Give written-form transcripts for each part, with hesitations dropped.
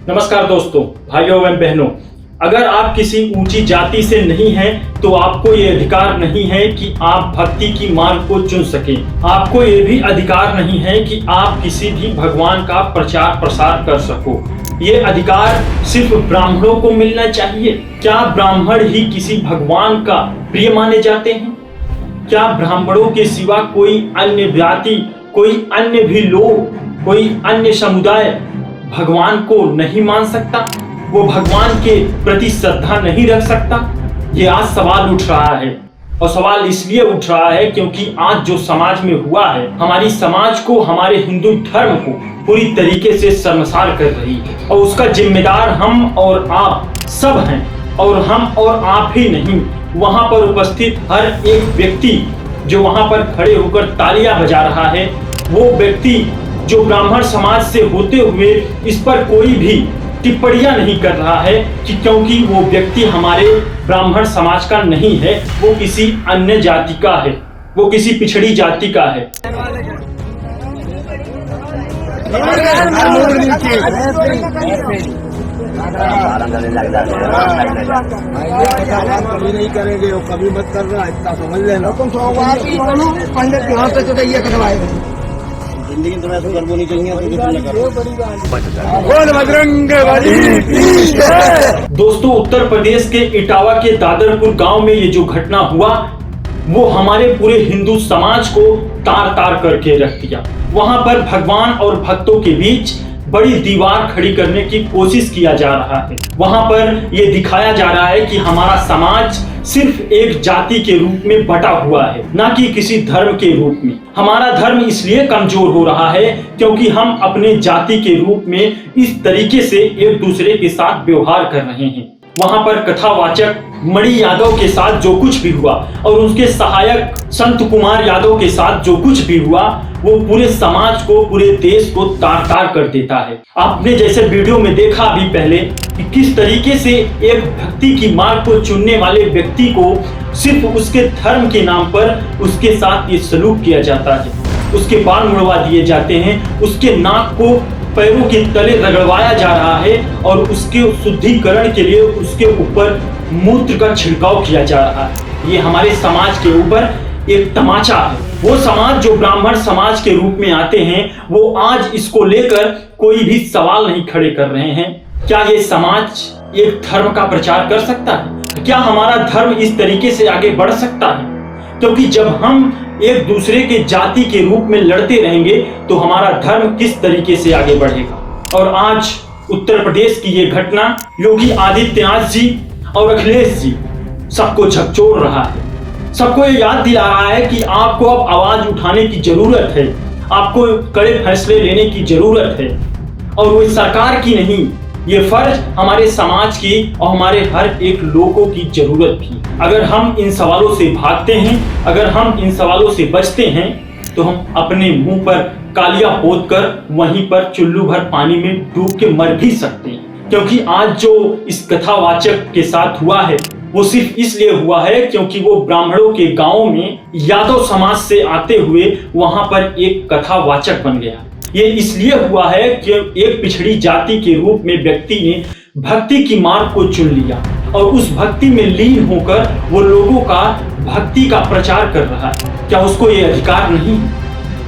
नमस्कार दोस्तों, भाइयों एवं बहनों। अगर आप किसी ऊंची जाति से नहीं हैं तो आपको ये अधिकार नहीं है कि आप भक्ति की मार्ग को चुन सकें। आपको ये भी अधिकार नहीं है कि आप किसी भी भगवान का प्रचार प्रसार कर सको। ये अधिकार सिर्फ ब्राह्मणों को मिलना चाहिए। क्या ब्राह्मण ही किसी भगवान का प्रिय माने जाते हैं? क्या ब्राह्मणों के सिवा कोई अन्य जाति, कोई अन्य भी लोग, कोई अन्य समुदाय भगवान को नहीं मान सकता? वो भगवान के प्रति श्रद्धा नहीं रख सकता? ये आज सवाल उठ रहा है। और सवाल इसलिए उठ रहा है क्योंकि आज जो समाज में हुआ है, हमारी समाज को, हमारे हिंदू धर्म को पूरी तरीके से शर्मसार कर रही है। और उसका जिम्मेदार हम और आप सब हैं। और हम और आप ही नहीं, वहां पर उपस्थित हर एक व्यक्ति जो वहां पर खड़े होकर तालियां बजा रहा है, वो व्यक्ति जो ब्राह्मण समाज से होते हुए इस पर कोई भी टिप्पणियां नहीं कर रहा है कि क्योंकि वो व्यक्ति हमारे ब्राह्मण समाज का नहीं है, वो किसी अन्य जाति का है, वो किसी पिछड़ी जाति का है। कभी नहीं करेंगे, वो कभी मत कर रहा, इतना समझ लेना। पंडित यहाँ पे तो ये करवाएगा जिंदगी तुम्हें ऐसा कर बोनी चाहिए। दोस्तों, उत्तर प्रदेश के इटावा के दादरपुर गांव में ये जो घटना हुआ, वो हमारे पूरे हिंदू समाज को तार तार करके रख दिया। वहां पर भगवान और भक्तों के बीच बड़ी दीवार खड़ी करने की कोशिश किया जा रहा है। वहां पर यह दिखाया जा रहा है कि हमारा समाज सिर्फ एक जाति के रूप में बटा हुआ है, ना कि किसी धर्म के रूप में। हमारा धर्म इसलिए कमजोर हो रहा है क्योंकि हम अपने जाति के रूप में इस तरीके से एक दूसरे के साथ व्यवहार कर रहे हैं। वहां पर कथावाचक मणि यादव के साथ जो कुछ भी हुआ और उसके सहायक संत कुमार यादव के साथ जो कुछ भी हुआ, वो पूरे समाज को, पूरे देश को तार तार कर देता है। आपने जैसे वीडियो में देखा अभी पहले कि किस तरीके से एक भक्ति की मार्ग को चुनने वाले व्यक्ति को सिर्फ उसके धर्म के नाम पर उसके साथ ये सलूक किया जाता है। उसके बाल मुड़वा दिए जाते हैं, उसके नाक को पैरों के तले रगड़वाया जा रहा है और उसके शुद्धिकरण के लिए उसके ऊपर मूत्र का छिड़काव किया जा रहा है। ये हमारे समाज के ऊपर एक तमाचा है। वो समाज जो ब्राह्मण समाज के रूप में आते हैं, वो आज इसको लेकर कोई भी सवाल नहीं खड़े कर रहे हैं। क्या ये समाज एक धर्म का प्रचार कर सकता है? क्या हमारा धर्म इस तरीके से आगे बढ़ सकता है? क्योंकि जब हम एक दूसरे के जाति के रूप में लड़ते रहेंगे तो हमारा धर्म किस तरीके से आगे बढ़ेगा। और आज उत्तर प्रदेश की ये घटना योगी आदित्यनाथ जी और अखिलेश जी सबको झकझोर रहा है। सबको ये याद दिला रहा है कि आपको अब आवाज उठाने की जरूरत है, आपको कड़े फैसले लेने की जरूरत है। और वो सरकार की नहीं, ये फर्ज हमारे समाज की और हमारे हर एक लोगों की जरूरत थी। अगर हम इन सवालों से भागते हैं, अगर हम इन सवालों से बचते हैं, तो हम अपने मुंह पर कालिया पोत कर वहीं पर चुल्लू भर पानी में डूब के मर भी सकते हैं। क्योंकि आज जो इस कथावाचक के साथ हुआ है, वो सिर्फ इसलिए हुआ है क्योंकि वो ब्राह्मणों के गांव में यादव समाज से आते हुए वहां पर एक कथावाचक बन गया। ये इसलिए हुआ है कि एक पिछड़ी जाति के रूप में व्यक्ति ने भक्ति की मार्ग को चुन लिया और उस भक्ति में लीन होकर वो लोगों का भक्ति का प्रचार कर रहा है। क्या उसको ये अधिकार नहीं?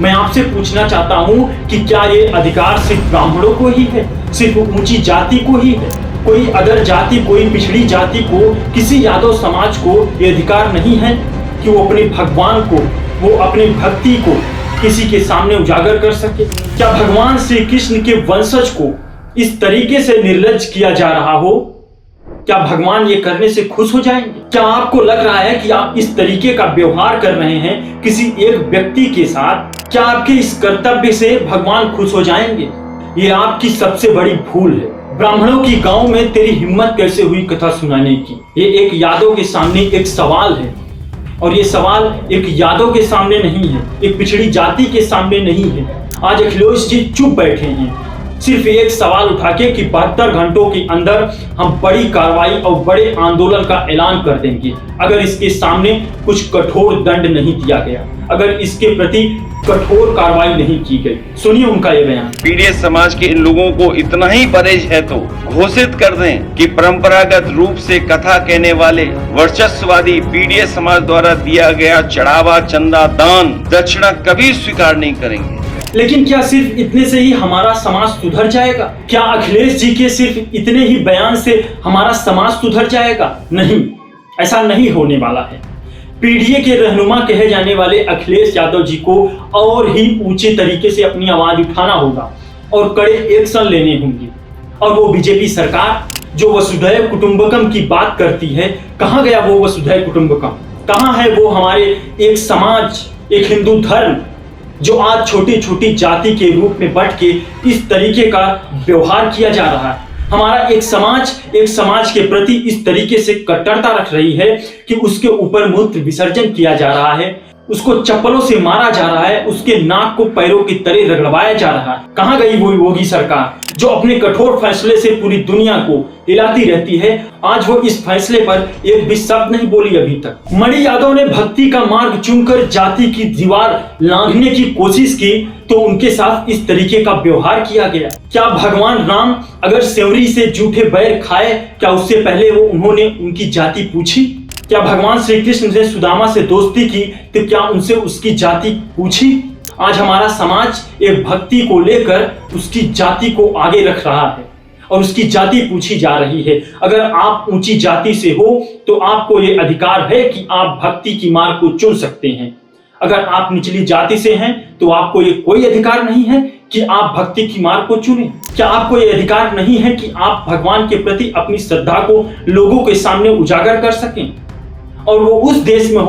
मैं आपसे पूछना चाहता हूँ कि क्या ये अधिकार सिर्फ ब्राह्मणों को ही है, सिर्फ ऊंची जाति को ही है? कोई अदर जाति, कोई पिछड़ी जाति को, किसी यादव समाज को ये अधिकार नहीं है कि वो अपने भगवान को, वो अपनी भक्ति को किसी के सामने उजागर कर सके? क्या भगवान श्री कृष्ण के वंशज को इस तरीके से निर्लज्ज किया जा रहा हो? क्या भगवान ये करने से खुश हो जाएंगे? क्या आपको लग रहा है कि आप इस तरीके का व्यवहार कर रहे हैं किसी एक व्यक्ति के साथ? क्या आपके इस कर्तव्य से भगवान खुश हो जाएंगे? ये आपकी सबसे बड़ी भूल है। ब्राह्मणों की गांव में तेरी हिम्मत कैसे हुई कथा सुनाने की? ये एक यादव के सामने एक सवाल है। और ये सवाल एक यादव के सामने नहीं है, एक पिछड़ी जाति के सामने नहीं है। आज अखिलेश जी चुप बैठे हैं सिर्फ एक सवाल उठा के कि 72 घंटों के अंदर हम बड़ी कार्रवाई और बड़े आंदोलन का ऐलान कर देंगे अगर इसके सामने कुछ कठोर दंड नहीं दिया गया, अगर इसके प्रति कठोर कार्रवाई नहीं की गई। सुनिए उनका ये बयान। पीड़ित समाज के इन लोगों को इतना ही परहेज है तो घोषित कर दें कि परंपरागत रूप से कथा कहने वाले वर्चस्ववादी पीड़ित समाज द्वारा दिया गया चढ़ावा, चंदा, दान, दक्षिणा कभी स्वीकार नहीं करेंगे। लेकिन क्या सिर्फ इतने से ही हमारा समाज सुधर जाएगा? क्या अखिलेश जी के सिर्फ इतने ही बयान से हमारा समाज सुधर जाएगा? नहीं, ऐसा नहीं होने वाला है। पीडीए के रहनुमा कहे जाने वाले अखिलेश यादव जी को और ही ऊंचे तरीके से अपनी आवाज उठाना होगा और कड़े एक्शन लेने होंगे। और वो बीजेपी सरकार जो वसुधैव कुटुंबकम की बात करती है, कहाँ गया वो वसुधैव कुटुंबकम? कहाँ है वो हमारे एक समाज, एक हिंदू धर्म जो आज छोटी छोटी जाति के रूप में बंट के इस तरीके का व्यवहार किया जा रहा है? हमारा एक समाज के प्रति इस तरीके से कट्टरता रख रही है कि उसके ऊपर मूत्र विसर्जन किया जा रहा है, उसको चप्पलों से मारा जा रहा है, उसके नाक को पैरों की तरह रगड़वाया जा रहा है। कहाँ गई वो योगी सरकार जो अपने कठोर फैसले से पूरी दुनिया को हिलाती रहती है? आज वो इस फैसले पर एक भी शब्द नहीं बोली अभी तक। मणि यादव ने भक्ति का मार्ग चुनकर जाति की दीवार लांघने की कोशिश की तो उनके साथ इस तरीके का व्यवहार किया गया। क्या भगवान राम अगर सेवरी से जूठे बैर खाए, क्या उससे पहले उन्होंने उनकी जाति पूछी? क्या भगवान श्री कृष्ण ने सुदामा से दोस्ती की तो क्या उनसे उसकी जाति पूछी? आज हमारा समाज एक भक्ति को लेकर उसकी जाति को आगे रख रहा है और उसकी जाति पूछी जा रही है। अगर आप ऊंची जाति से हो तो आपको ये अधिकार है कि आप भक्ति की मार्ग को चुन सकते हैं। अगर आप निचली जाति से हैं तो आपको ये कोई अधिकार नहीं है कि आप भक्ति की मार्ग को चुनें। क्या आपको ये अधिकार नहीं है कि आप भगवान के प्रति अपनी श्रद्धा को लोगों के सामने उजागर कर सकें और वो उस देश में हो